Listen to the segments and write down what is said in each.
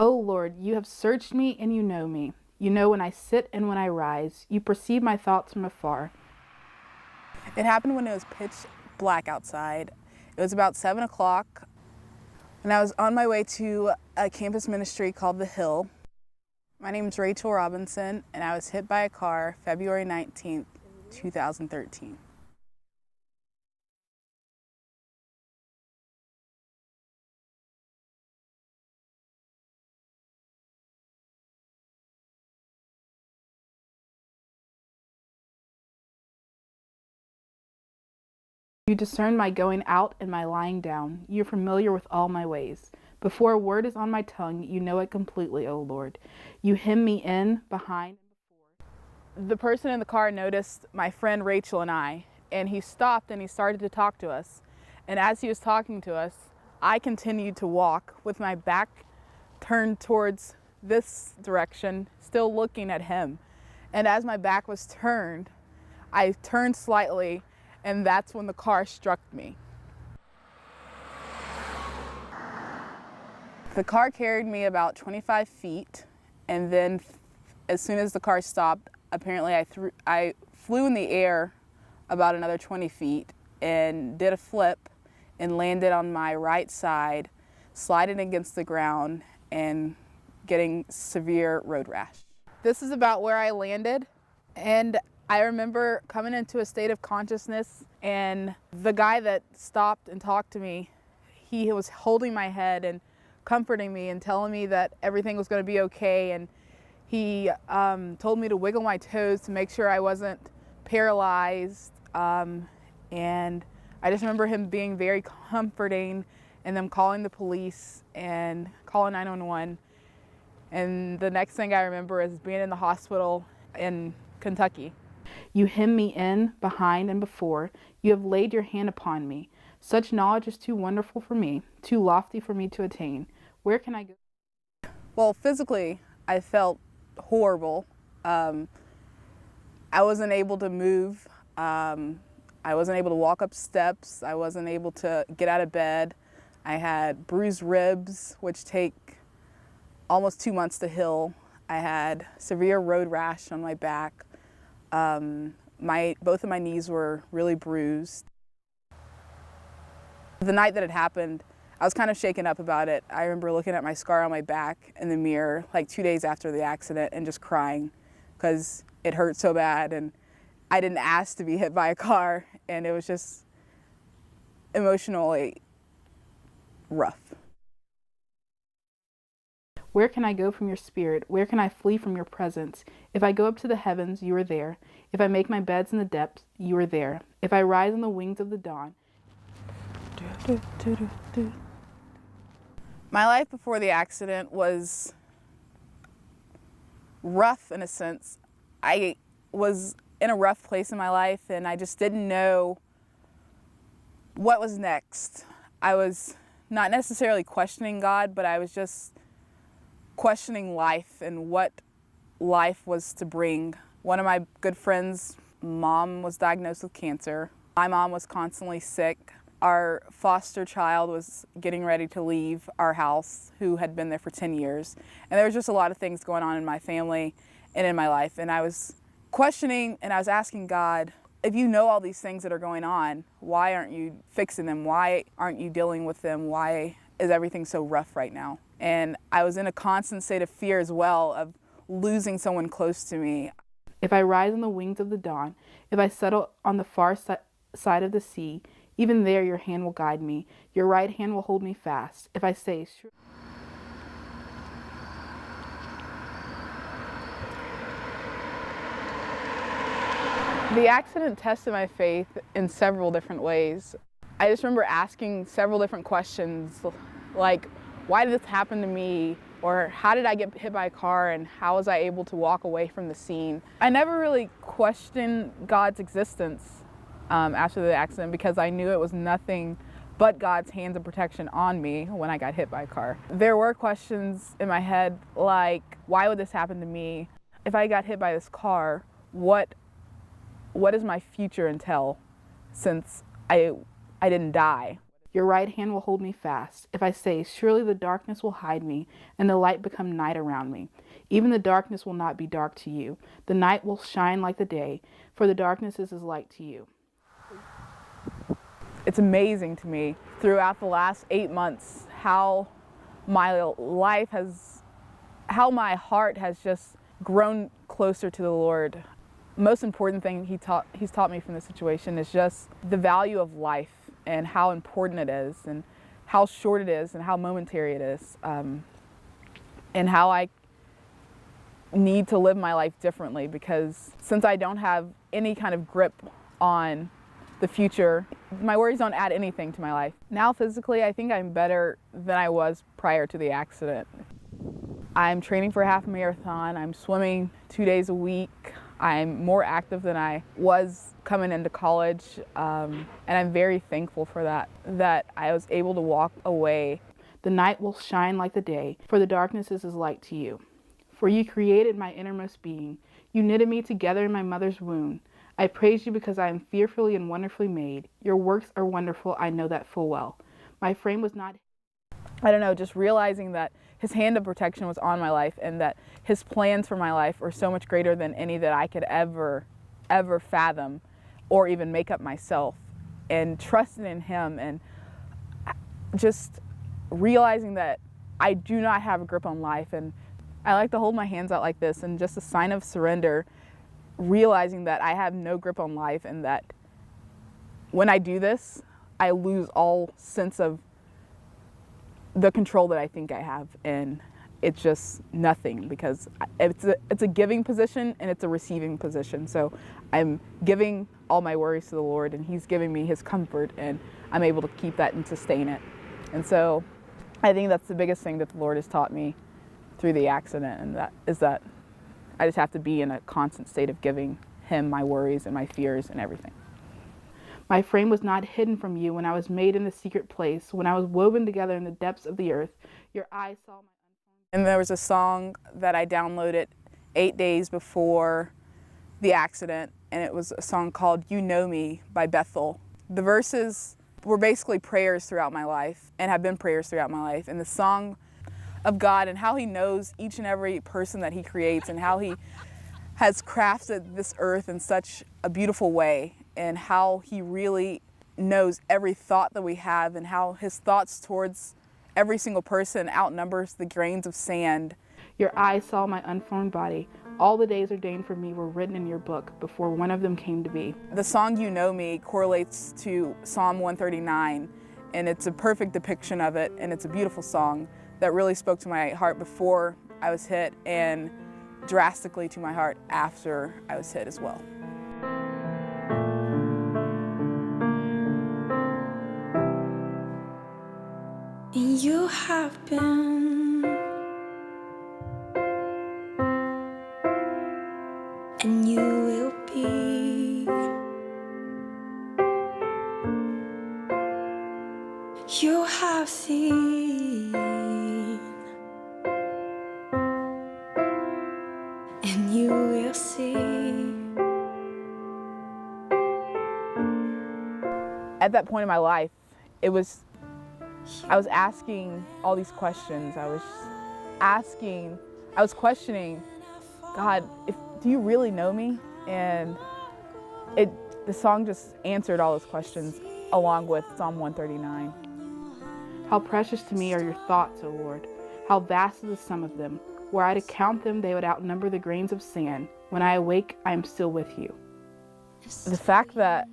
O Lord, you have searched me and you know me. You know when I sit and when I rise. You perceive my thoughts from afar. It happened when it was pitch black outside. It was about 7 o'clock, and I was on my way to a campus ministry called The Hill. My name is Rachel Robinson, and I was hit by a car February 19th, 2013. You discern my going out and my lying down. You are familiar with all my ways. Before a word is on my tongue, you know it completely, O Lord. You hem me in, behind, and before. The person in the car noticed my friend Rachel and I, and he stopped and he started to talk to us. And as he was talking to us, I continued to walk with my back turned towards this direction, still looking at him. And as my back was turned, I turned slightly, and that's when the car struck me. The car carried me about 25 feet, and then as soon as the car stopped, apparently I flew in the air about another 20 feet and did a flip and landed on my right side, sliding against the ground and getting severe road rash. This is about where I landed, and I remember coming into a state of consciousness, and the guy that stopped and talked to me, he was holding my head and comforting me and telling me that everything was going to be okay. And he told me to wiggle my toes to make sure I wasn't paralyzed. And I just remember him being very comforting, and them calling the police and calling 911. And the next thing I remember is being in the hospital in Kentucky. You hem me in, behind, and before. You have laid your hand upon me. Such knowledge is too wonderful for me, too lofty for me to attain. Where can I go? Well, physically, I felt horrible. I wasn't able to move. I wasn't able to walk up steps. I wasn't able to get out of bed. I had bruised ribs, which take almost 2 months to heal. I had severe road rash on my back. Both of my knees were really bruised. The night that it happened, I was kind of shaken up about it. I remember looking at my scar on my back in the mirror like 2 days after the accident and just crying because it hurt so bad, and I didn't ask to be hit by a car, and it was just emotionally rough. Where can I go from your spirit? Where can I flee from your presence? If I go up to the heavens, you are there. If I make my beds in the depths, you are there. If I rise on the wings of the dawn. My life before the accident was rough in a sense. I was in a rough place in my life, and I just didn't know what was next. I was not necessarily questioning God, but I was just questioning life and what life was to bring. One of my good friends' mom was diagnosed with cancer. My mom was constantly sick. Our foster child was getting ready to leave our house, who had been there for 10 years. And there was just a lot of things going on in my family and in my life. And I was questioning, and I was asking God, if you know all these things that are going on, why aren't you fixing them? Why aren't you dealing with them? Why is everything so rough right now? And I was in a constant state of fear as well of losing someone close to me. If I rise on the wings of the dawn, if I settle on the far side of the sea, even there your hand will guide me. Your right hand will hold me fast. If I say, sure. The accident tested my faith in several different ways. I just remember asking several different questions, like, why did this happen to me? Or how did I get hit by a car, and how was I able to walk away from the scene? I never really questioned God's existence after the accident, because I knew it was nothing but God's hands of protection on me when I got hit by a car. There were questions in my head like, why would this happen to me? If I got hit by this car, what does my future entail, since I didn't die? Your right hand will hold me fast. If I say, surely the darkness will hide me, and the light become night around me, even the darkness will not be dark to you. The night will shine like the day, for the darkness is as light to you. It's amazing to me throughout the last 8 months how my life has, how my heart has just grown closer to the Lord. Most important thing he's taught me from this situation is just the value of life and how important it is and how short it is and how momentary it is, and how I need to live my life differently, because since I don't have any kind of grip on the future, my worries don't add anything to my life. Now physically, I think I'm better than I was prior to the accident. I'm training for a half marathon. I'm swimming 2 days a week. I'm more active than I was coming into college, and I'm very thankful for that I was able to walk away. The night will shine like the day, for the darkness is as light to you. For you created my innermost being. You knitted me together in my mother's womb. I praise you because I am fearfully and wonderfully made. Your works are wonderful, I know that full well. My frame was not... Just realizing that his hand of protection was on my life and that his plans for my life are so much greater than any that I could ever fathom or even make up myself. And trusting in him and just realizing that I do not have a grip on life. And I like to hold my hands out like this and just a sign of surrender, realizing that I have no grip on life and that when I do this, I lose all sense of the control that I think I have, and it's just nothing, because it's a giving position and it's a receiving position. So I'm giving all my worries to the Lord, and he's giving me his comfort, and I'm able to keep that and sustain it. And so I think that's the biggest thing that the Lord has taught me through the accident, and that is that I just have to be in a constant state of giving him my worries and my fears and everything. My frame was not hidden from you when I was made in the secret place, when I was woven together in the depths of the earth. Your eyes saw my... And there was a song that I downloaded 8 days before the accident, and it was a song called You Know Me by Bethel. The verses were basically prayers throughout my life and have been prayers throughout my life. And the song of God and how he knows each and every person that he creates and how he has crafted this earth in such a beautiful way, and how he really knows every thought that we have, and how his thoughts towards every single person outnumbers the grains of sand. Your eyes saw my unformed body. All the days ordained for me were written in your book before one of them came to be. The song You Know Me correlates to Psalm 139, and it's a perfect depiction of it, and it's a beautiful song that really spoke to my heart before I was hit and drastically to my heart after I was hit as well. And you have been, and you will be. You have seen, and you will see. At that point in my life, I was asking all these questions. I was questioning, God, do you really know me? And the song just answered all those questions along with Psalm 139. How precious to me are your thoughts, O Lord. How vast is the sum of them. Were I to count them, they would outnumber the grains of sand. When I awake, I am still with you. The fact that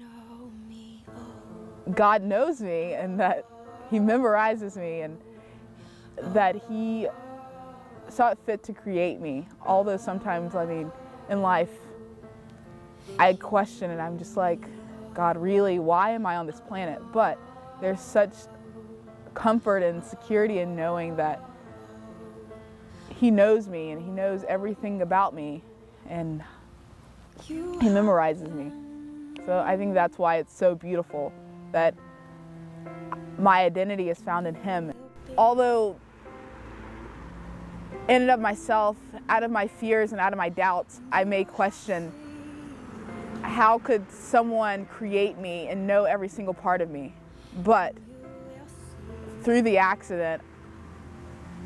God knows me and that he memorizes me and that he saw it fit to create me. Although sometimes, in life, I question and I'm just like, God, really, why am I on this planet? But there's such comfort and security in knowing that he knows me and he knows everything about me and he memorizes me. So I think that's why it's so beautiful that my identity is found in him. Although in and of myself, out of my fears and out of my doubts, I may question, how could someone create me and know every single part of me? But through the accident,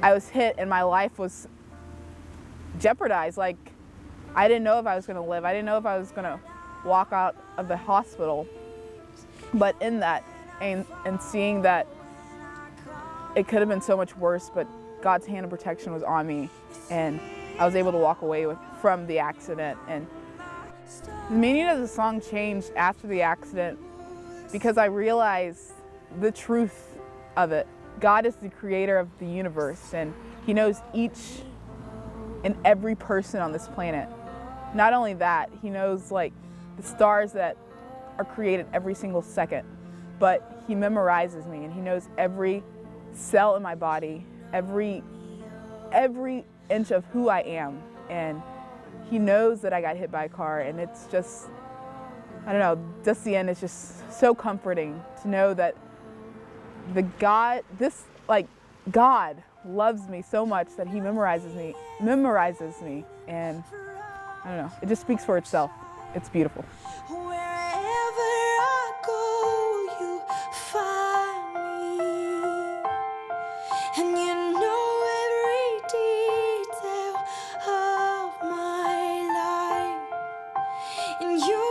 I was hit and my life was jeopardized. Like, I didn't know if I was going to live. I didn't know if I was going to walk out of the hospital. But in that, and seeing that it could have been so much worse, but God's hand of protection was on me, and I was able to walk away from the accident. And the meaning of the song changed after the accident because I realized the truth of it. God is the creator of the universe, and He knows each and every person on this planet. Not only that, He knows like the stars that are created every single second, but He memorizes me, and He knows every cell in my body, every inch of who I am. And He knows that I got hit by a car, and it's just, I don't know, just the end is just so comforting to know that God loves me so much that He memorizes me, and I don't know, it just speaks for itself. It's beautiful. Wherever I go, you find me, and you know every detail of my life, and you